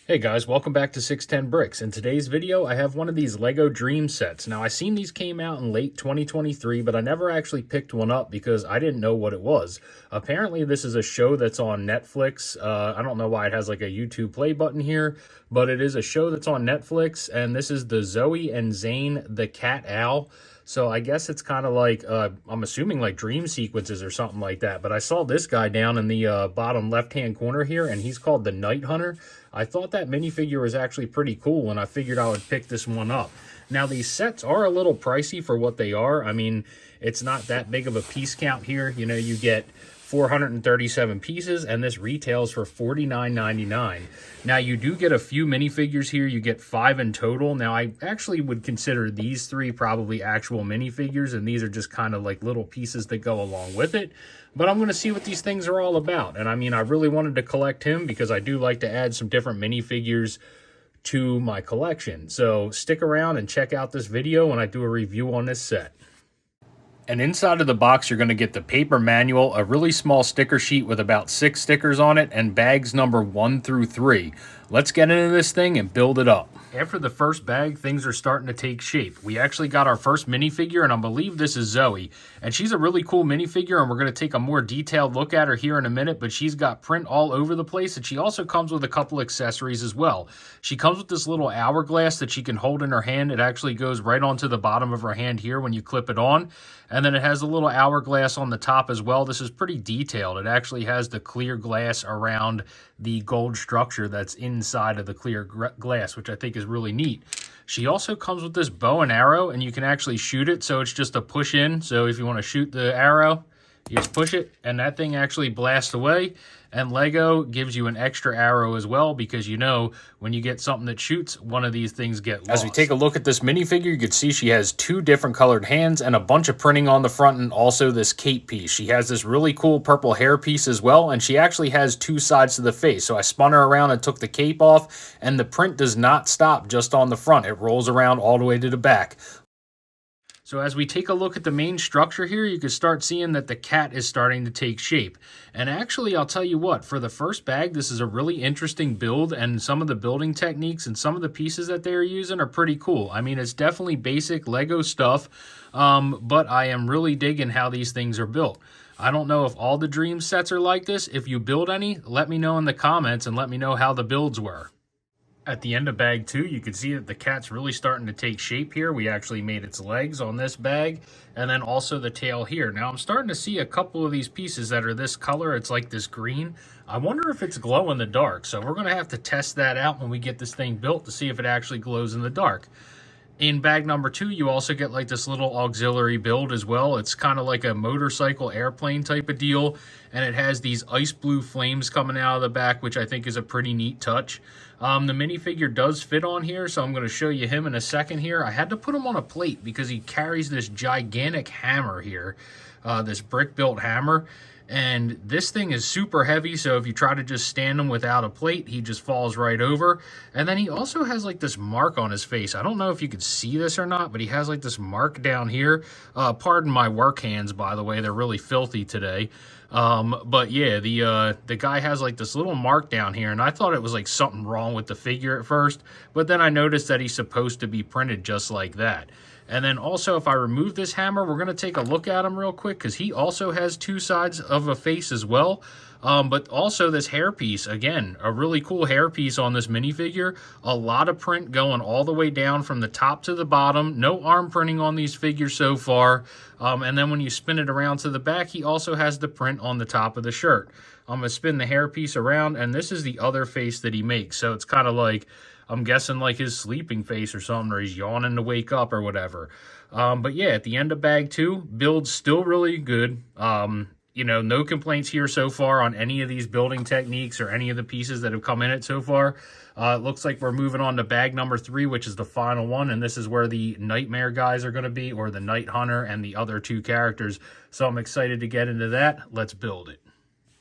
Hey guys, welcome back to 610 Bricks. In today's video, I have one of these Lego Dream sets. Now, I seen these came out in late 2023, but I never actually picked one up because I didn't know what it was. Apparently, this is a show that's on Netflix. I don't know why it has like a YouTube play button here, but it is a show that's on Netflix, and this is the Zoe and Zane the Cat Owl. So I guess it's kind of like, I'm assuming like dream sequences or something like that. But I saw this guy down in the bottom left-hand corner here, and he's called the Night Hunter. I thought that minifigure was actually pretty cool, and I figured I would pick this one up. Now, these sets are a little pricey for what they are. I mean, it's not that big of a piece count here. You know, you get 437 pieces, and this retails for $49.99. Now, you do get a few minifigures here. You get 5 in total. Now, I actually would consider these 3 probably actual minifigures, and these are just kind of like little pieces that go along with it. But I'm going to see what these things are all about. And I mean, I really wanted to collect him because I do like to add some different minifigures to my collection. So stick around and check out this video when I do a review on this set. And inside of the box, you're going to get the paper manual, a really small sticker sheet with about 6 stickers on it, and bags number 1 through 3. Let's get into this thing and build it up. After the first bag, things are starting to take shape. We actually got our first minifigure, and I believe this is Zoe. And she's a really cool minifigure, and we're going to take a more detailed look at her here in a minute, but she's got print all over the place, and she also comes with a couple accessories as well. She comes with this little hourglass that she can hold in her hand. It actually goes right onto the bottom of her hand here when you clip it on. And then it has a little hourglass on the top as well. This is pretty detailed. It actually has the clear glass around the gold structure that's inside of the clear glass, which I think is really neat. She also comes with this bow and arrow, and you can actually shoot it, so it's just a push in. So if you want to shoot the arrow, you just push it, and that thing actually blasts away. And Lego gives you an extra arrow as well, because you know when you get something that shoots, one of these things get lost. As we take a look at this minifigure, you can see she has 2 different colored hands and a bunch of printing on the front, and also this cape piece. She has this really cool purple hair piece as well, and she actually has 2 sides to the face. So I spun her around and took the cape off, and the print does not stop just on the front. It rolls around all the way to the back. So as we take a look at the main structure here, you can start seeing that the cat is starting to take shape. And actually, I'll tell you what, for the first bag, this is a really interesting build, and some of the building techniques and some of the pieces that they're using are pretty cool. I mean, it's definitely basic Lego stuff, but I am really digging how these things are built. I don't know if all the Dream sets are like this. If you build any, let me know in the comments and let me know how the builds were. At the end of bag 2, you can see that the cat's really starting to take shape here. We actually made its legs on this bag, and then also the tail here. Now, I'm starting to see a couple of these pieces that are this color. It's like this green. I wonder if it's glow in the dark. So we're going to have to test that out when we get this thing built to see if it actually glows in the dark. In bag number 2, you also get like this little auxiliary build as well. It's kind of like a motorcycle airplane type of deal, and it has these ice blue flames coming out of the back, which I think is a pretty neat touch. The minifigure does fit on here, so I'm going to show you him in a second here. I had to put him on a plate because he carries this gigantic hammer here, this brick-built hammer. And this thing is super heavy, so if you try to just stand him without a plate, he just falls right over. And then he also has like this mark on his face. I don't know if you could see this or not, but he has like this mark down here. Pardon my work hands, by the way. They're really filthy today. But yeah, the guy has like this little mark down here, and I thought it was like something wrong with the figure at first, but then I noticed that he's supposed to be printed just like that. And then also, if I remove this hammer, we're going to take a look at him real quick, because he also has 2 sides of a face as well. But also this hairpiece, again, a really cool hairpiece on this minifigure. A lot of print going all the way down from the top to the bottom. No arm printing on these figures so far. And then when you spin it around to the back, he also has the print on the top of the shirt. I'm going to spin the hairpiece around, and this is the other face that he makes. So it's kind of like, I'm guessing like his sleeping face or something, or he's yawning to wake up or whatever. But yeah, at the end of bag 2, build's still really good. You know, no complaints here so far on any of these building techniques or any of the pieces that have come in it so far. It looks like we're moving on to bag number 3, which is the final one, and this is where the Nightmare guys are going to be, or the Night Hunter and the other 2 characters. So I'm excited to get into that. Let's build it.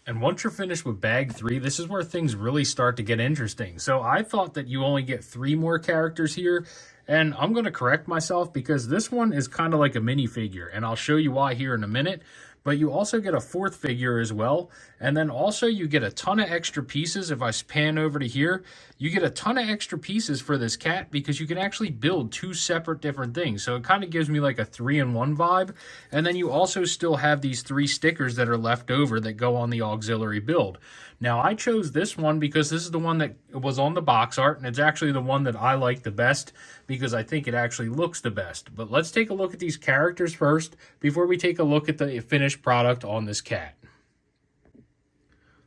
And once you're finished with bag 3, this is where things really start to get interesting. So I thought that you only get 3 more characters here, and I'm going to correct myself because this one is kind of like a minifigure, and I'll show you why here in a minute. but you also get a fourth figure as well. And then also you get a ton of extra pieces. If I pan over to here, you get a ton of extra pieces for this cat because you can actually build two separate different things. So it kind of gives me like a 3-in-1 vibe. And then you also still have these 3 stickers that are left over that go on the auxiliary build. Now I chose this one because this is the one that was on the box art, and it's actually the one that I like the best because I think it actually looks the best. But let's take a look at these characters first before we take a look at the finished product on this cat.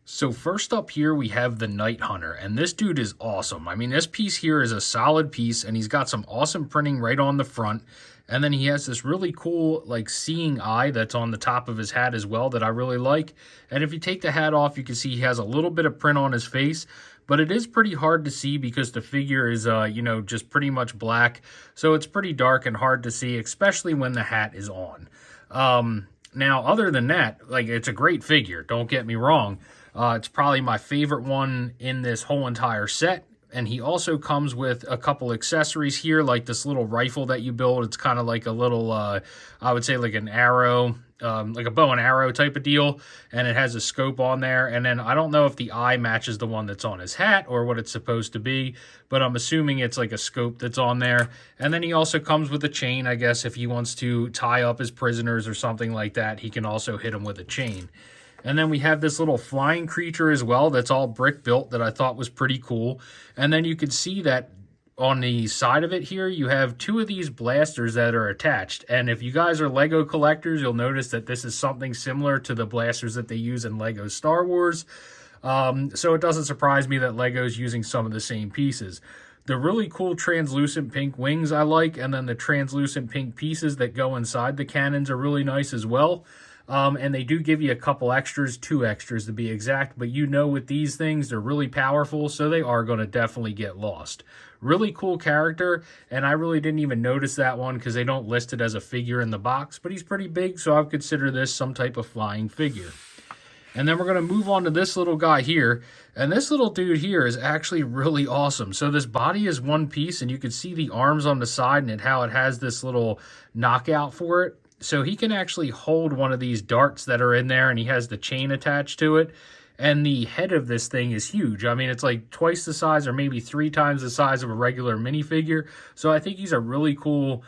So first up here, we have the Night Hunter, and this dude is awesome. I mean, this piece here is a solid piece, and he's got some awesome printing right on the front. And then he has this really cool, like, seeing eye that's on the top of his hat as well that I really like. And if you take the hat off, you can see he has a little bit of print on his face, but it is pretty hard to see because the figure is, you know, just pretty much black. So it's pretty dark and hard to see, especially when the hat is on. Now, other than that, like, it's a great figure, don't get me wrong. It's probably my favorite one in this whole entire set. And he also comes with a couple accessories here, like this little rifle that you build. It's kind of like a little, I would say like an arrow, like a bow and arrow type of deal. And it has a scope on there. And then I don't know if the eye matches the one that's on his hat or what it's supposed to be, but I'm assuming it's like a scope that's on there. And then he also comes with a chain, I guess, if he wants to tie up his prisoners or something like that, he can also hit them with a chain. And then we have this little flying creature as well that's all brick built that I thought was pretty cool. And then you can see that on the side of it here, you have 2 of these blasters that are attached. And if you guys are Lego collectors, you'll notice that this is something similar to the blasters that they use in Lego Star Wars. So it doesn't surprise me that Lego's using some of the same pieces. The really cool translucent pink wings I like, and then the translucent pink pieces that go inside the cannons are really nice as well. And they do give you a couple extras, 2 extras to be exact, but you know with these things, they're really powerful, so they are going to definitely get lost. Really cool character, and I really didn't even notice that one because they don't list it as a figure in the box, but he's pretty big, so I would consider this some type of flying figure. And then we're going to move on to this little guy here, and this little dude here is actually really awesome. So this body is one piece, and you can see the arms on the side and how it has this little knockout for it. So he can actually hold one of these darts that are in there, and he has the chain attached to it. And the head of this thing is huge. I mean, it's like twice the size or maybe 3 times the size of a regular minifigure. So I think he's a really cool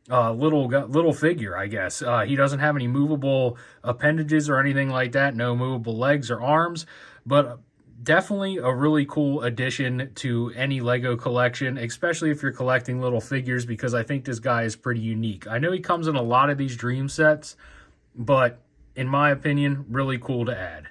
little figure, I guess. He doesn't have any movable appendages or anything like that. No movable legs or arms. But definitely a really cool addition to any Lego collection, especially if you're collecting little figures, because I think this guy is pretty unique. I know he comes in a lot of these dream sets, but in my opinion, really cool to add.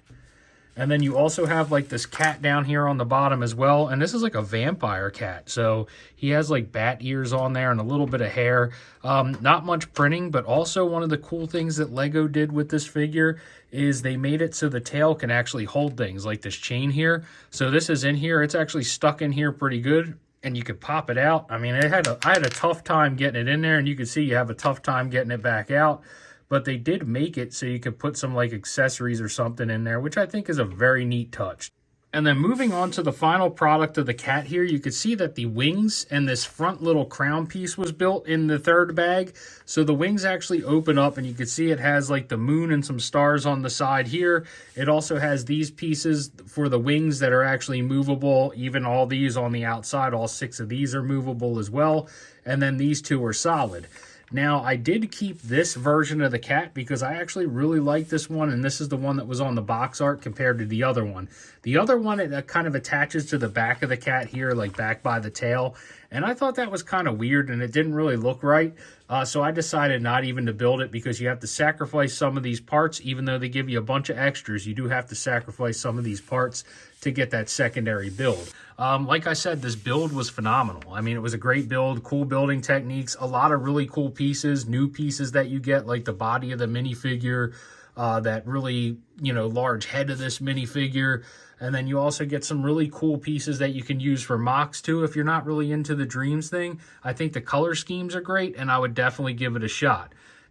And then you also have like this cat down here on the bottom as well. And this is like a vampire cat. So he has like bat ears on there and a little bit of hair. Not much printing, but also one of the cool things that Lego did with this figure is they made it so the tail can actually hold things like this chain here. So this is in here. It's actually stuck in here pretty good. And you could pop it out. I mean, I had a tough time getting it in there. And you can see you have a tough time getting it back out. But they did make it so you could put some like accessories or something in there, which I think is a very neat touch. And then moving on to the final product of the cat here, you can see that the wings and this front little crown piece was built in the third bag. So the wings actually open up, and you can see it has like the moon and some stars on the side here. It also has these pieces for the wings that are actually movable. Even all these on the outside, all 6 of these are movable as well. And then these 2 are solid. Now, I did keep this version of the cat because I actually really like this one, and this is the one that was on the box art compared to the other one. The other one, it kind of attaches to the back of the cat here, like back by the tail, and I thought that was kind of weird, and it didn't really look right, so I decided not even to build it because you have to sacrifice some of these parts. Even though they give you a bunch of extras, you do have to sacrifice some of these parts to get that secondary build. Like I said, this build was phenomenal. I mean, it was a great build, cool building techniques, a lot of really cool pieces, new pieces that you get, like the body of the minifigure, that really, you know, large head of this minifigure. And then you also get some really cool pieces that you can use for mocks too. If you're not really into the dreams thing, I think the color schemes are great, and I would definitely give it a shot.